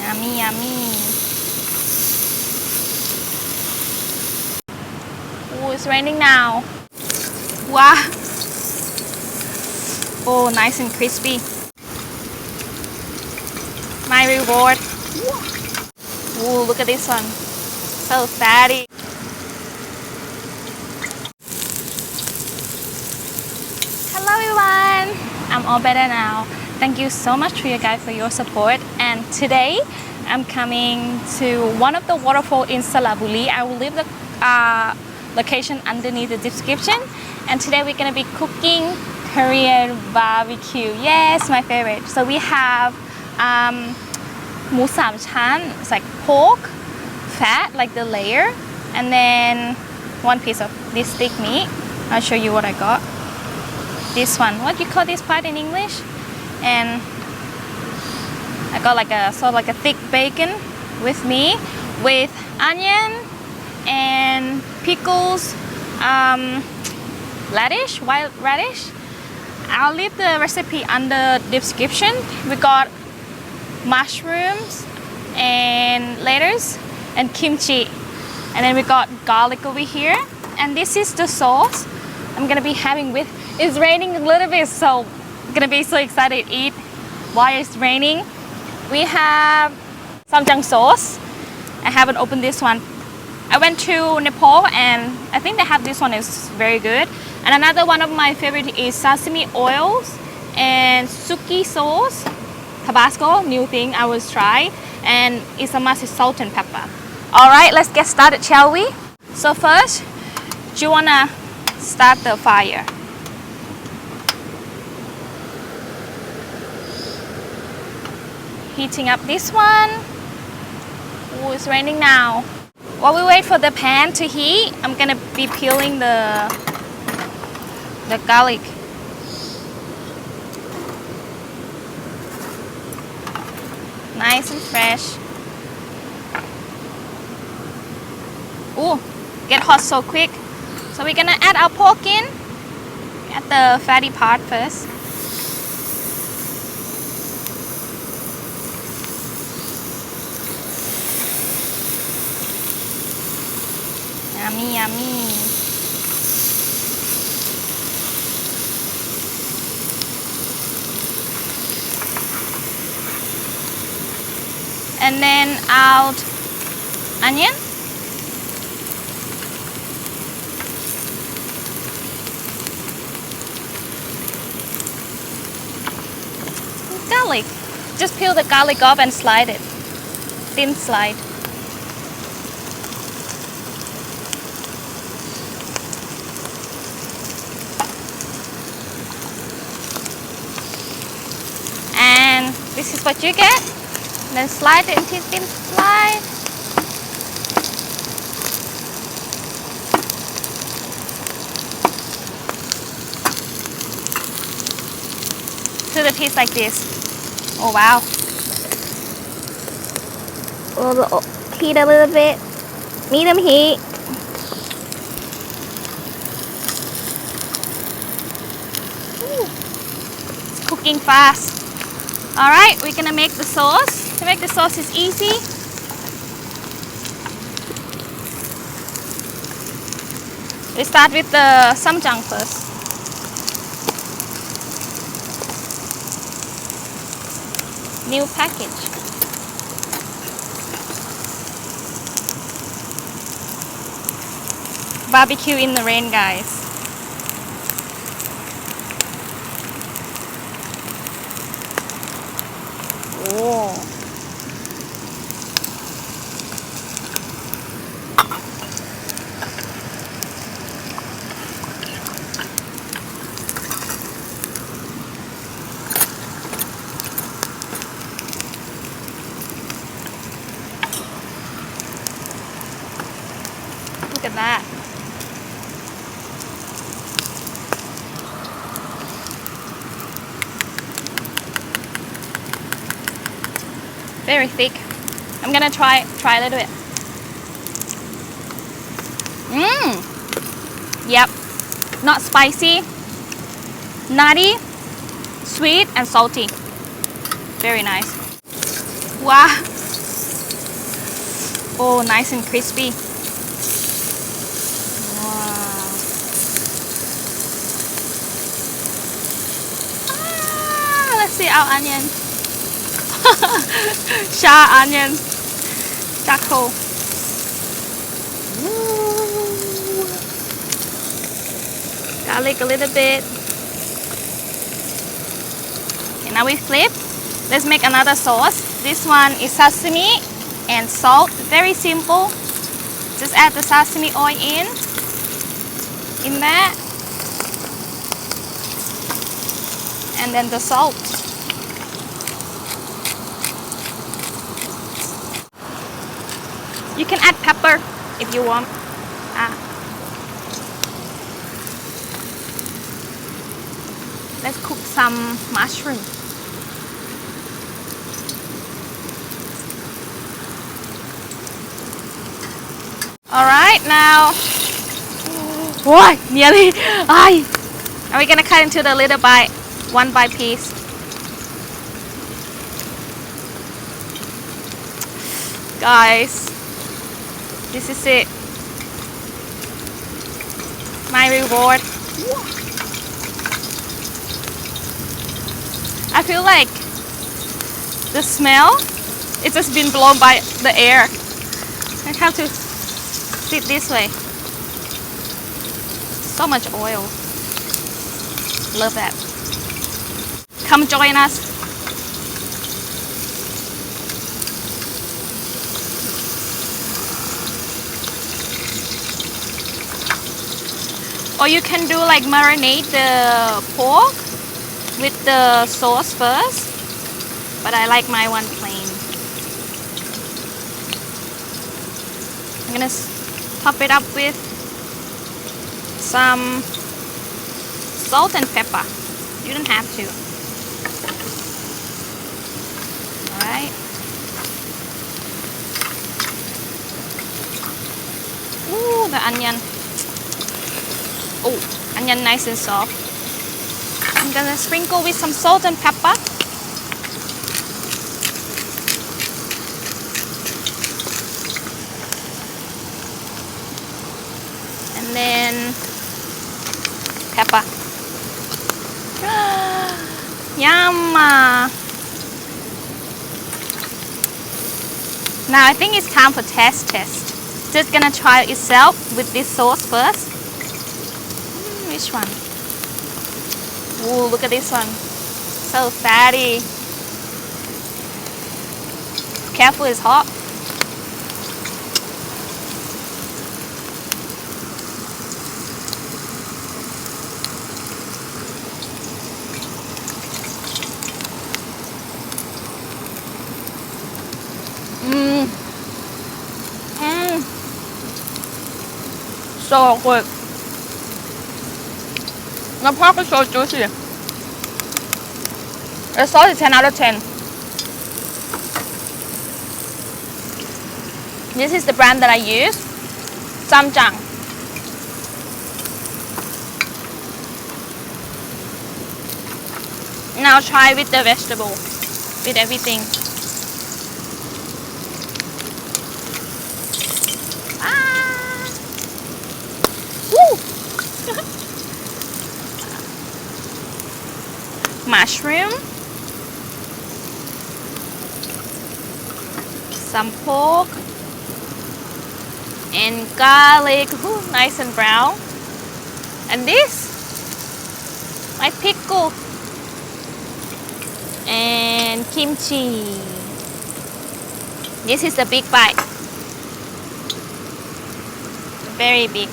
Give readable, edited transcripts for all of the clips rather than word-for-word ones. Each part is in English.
Yummy, yummy. Oh, it's raining now. Wow. Oh, nice and crispy. My reward. Oh, look at this one. So fatty. Hello everyone. I'm all better now. Thank you so much to you guys for your support. And today I'm coming to one of the waterfall in Saraburi. I will leave the location underneath the description. And today we're gonna be cooking Korean BBQ. Yes, my favorite. So we have Ssamjang. It's like pork, fat, like the layer, and then one piece of this thick meat. I'll show you what I got. This one, what do you call this part in English? And I got like a sort of like a thick bacon with me, with onion and pickles, radish, wild radish. I'll leave the recipe under description. We got mushrooms and lettuce and kimchi, and then we got garlic over here. And this is the sauce I'm gonna be having with. It's raining a little bit, so I'm gonna be so excited to eat while it's raining. We have Ssamjang sauce. I haven't opened this one. I went to Nepal and I think they have this one, is very good. And another one of my favorite is sesame oils and suki sauce, Tabasco, new thing I will try. And it's a must, is salt and pepper. All right, let's get started, shall we? So first, do you wanna start the fire? Heating up this one. Oh, it's raining now. While we wait for the pan to heat, I'm gonna be peeling the garlic. Nice and fresh. Ooh, get hot so quick. So we're gonna add our pork in. Add the fatty part first. Yummy, yummy. And then out onion. Garlic. Just peel the garlic off and slide it. Thin slide. And this is what you get. Then slide it into thin slide. To the piece like this. Oh wow. Heat a little bit. Medium heat. Ooh. It's cooking fast. Alright, we're gonna make the sauce. To make the sauce is easy. We start with the Ssamjang first. New package. Barbecue in the rain, guys. Oh. Look at that. Very thick. I'm gonna try a little bit. Yep. Not spicy, nutty, sweet and salty. Very nice. Wow. Oh, nice and crispy. Wow. Let's see our onion. Sha onion. Charcoal. Garlic a little bit. Okay, now we flip. Let's make another sauce. This one is sesame and salt. Very simple. Just add the sesame oil in there, and then the salt. You can add pepper if you want. Let's cook some mushroom. All right, now. What? Nearly. Ay. Are we gonna cut into the little bite, one bite piece? Guys, this is it. My reward. I feel like the smell, it's just been blown by the air. I have to sit this way. So much oil. Love that. Come join us. Or you can do like marinate the pork with the sauce first, but I like my one plain. I'm gonna top it up with some salt and pepper. You don't have to. Alright. Ooh, the onion. Oh, onion nice and soft. I'm gonna sprinkle with some salt and pepper. And then pepper. Yum! Now I think it's time for test. Just gonna try itself with this sauce first. Which one? Ooh, look at this one. So fatty. Careful, it's hot. So good. The pork is so juicy. The sauce is 10 out of 10. This is the brand that I use. Ssamjang. Now try with the vegetable, with everything. Mushroom, some pork, and garlic. Ooh, nice and brown. And this, my pickle, and kimchi. This is the big bite. Very big.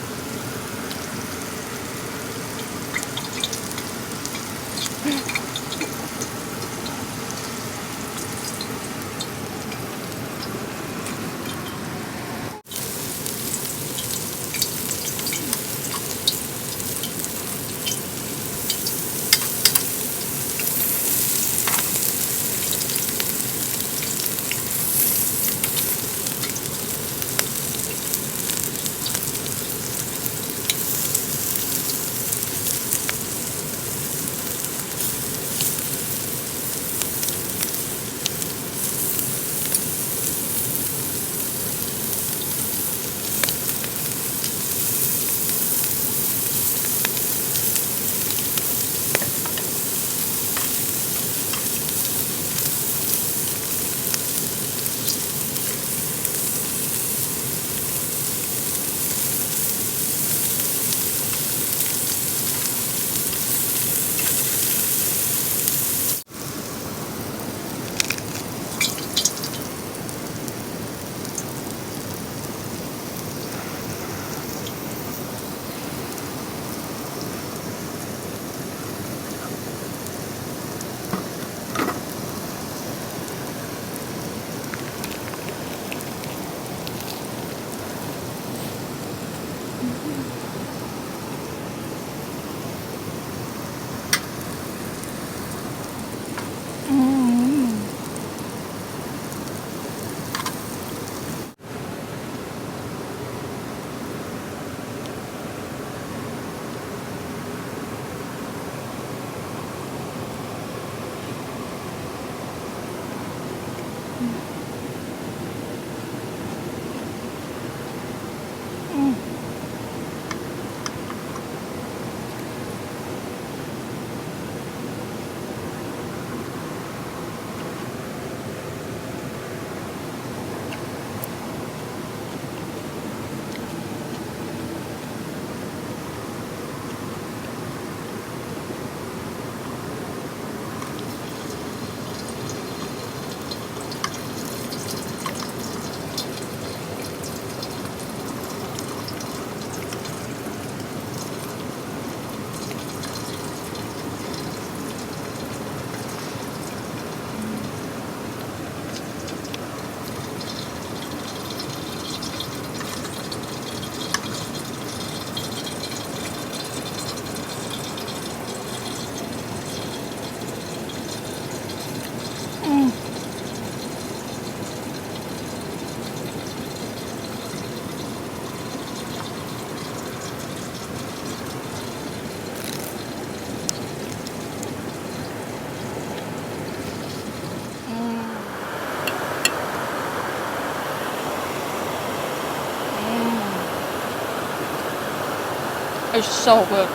It's so good.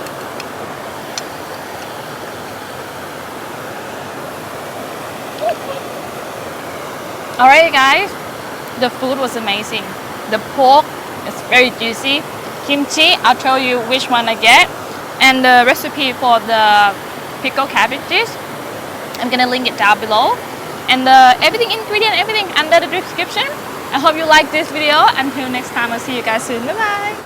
Alright guys, the food was amazing. The pork is very juicy. Kimchi, I'll tell you which one I get. And the recipe for the pickled cabbages, I'm gonna link it down below. And everything ingredient, everything under the description. I hope you like this video. Until next time, I'll see you guys soon. Bye bye.